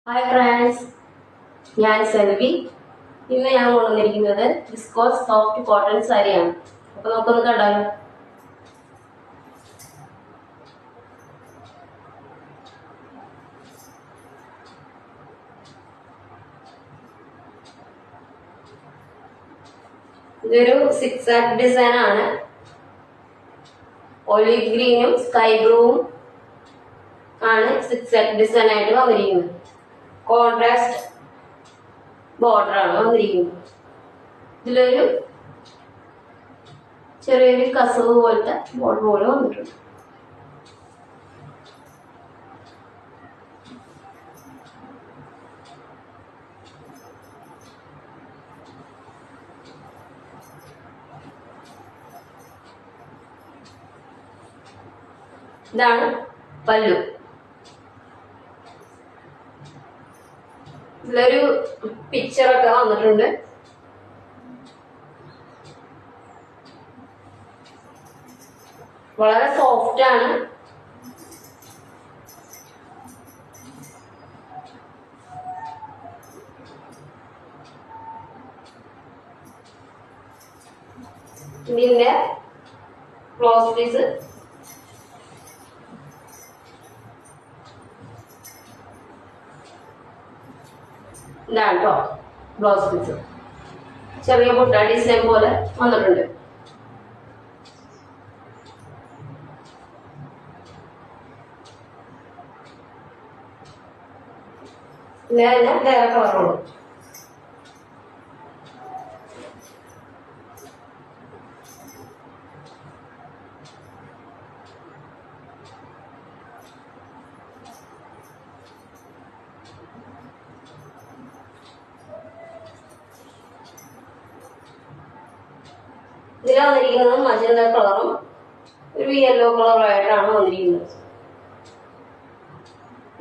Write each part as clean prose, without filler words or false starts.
Hi friends, ഞാൻ സെൽവി. ഇന്ന് ഞാൻ കൊണ്ടുവന്നിരിക്കുന്നത് വിസ്കോസ് സോഫ്റ്റ് കോട്ടൺ സാരിയാണ്. അപ്പോൾ നമുക്കൊന്ന് കണ്ടാലോ. ഇതൊരു സിക്സാക് ഡിസൈൻ ആണ്. ഒലിവ് ഗ്രീനും സ്കൈ ബ്ലൂവും ആണ് സിക്സാക് ഡിസൈൻ ആയിട്ട് വന്നിരിക്കുന്നത്. കോൺട്രാസ്റ്റ് ബോർഡർ ആണ് വന്നിരിക്കുന്നത്. ഇതിലൊരു ചെറിയൊരു കസവ് പോലത്തെ ബോർഡർ പോലെ വന്നിട്ടുണ്ട്. ഇതാണ് പല്ലു. ഇതിലൊരു പിക്ചറൊക്കെ വന്നിട്ടുണ്ട്. വളരെ സോഫ്റ്റ് ആണ്. ഇതിന്റെ ക്ലോസ് പീസ് ഇതാണ് കേട്ടോ. ബ്ലൗസ് പീസ് ചെറിയ ബുട്ട ഡിസൈൻ പോലെ വന്നിട്ടുണ്ട്. ഇതിന് വേറെ കളറുള്ളൂ. ഇതിൽ വന്നിരിക്കുന്നത് മജന്ത കളറും ഒരു യെല്ലോ കളറും ആയിട്ടാണ് വന്നിരിക്കുന്നത്.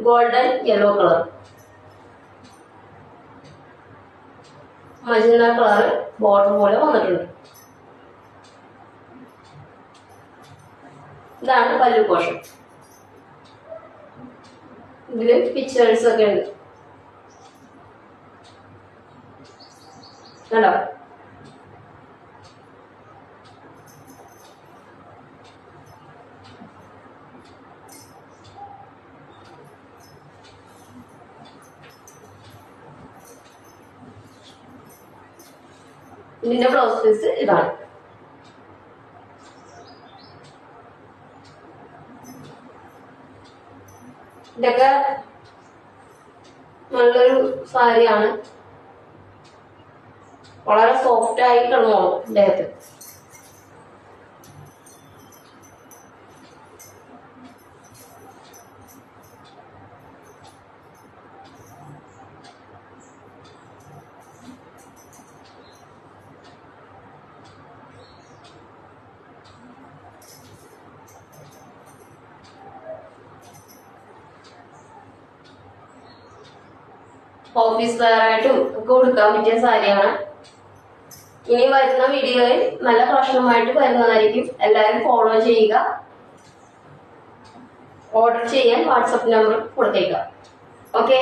Golden yellow colour, magenta colour border പോലെ വന്നിട്ടുണ്ട്. ഇതാണ് പല്ലു പോർഷൻ. ഇതില് പിക്ചേഴ്സ് ഒക്കെ ഉണ്ട് കണ്ടോ. ഇതിന്റെ ബ്ലൗസ് പീസ് ഇതാണ്. ഇതൊക്കെ നല്ലൊരു സാരിയാണ്. വളരെ സോഫ്റ്റ് ആയി കിടന്നോളും ദേഹത്ത്. ഓഫീസ് വെയർ ആയിട്ടും ഒക്കെ കൊടുക്കാൻ പറ്റിയ സാരിയാണ്. ഇനി വരുന്ന വീഡിയോയിൽ നല്ല പ്രശ്നമായിട്ട് വരുന്നതായിരിക്കും. എല്ലാവരും ഫോളോ ചെയ്യുക. ഓർഡർ ചെയ്യാൻ വാട്സപ്പ് നമ്പർ കൊടുത്തേക്കാം. ഓക്കെ.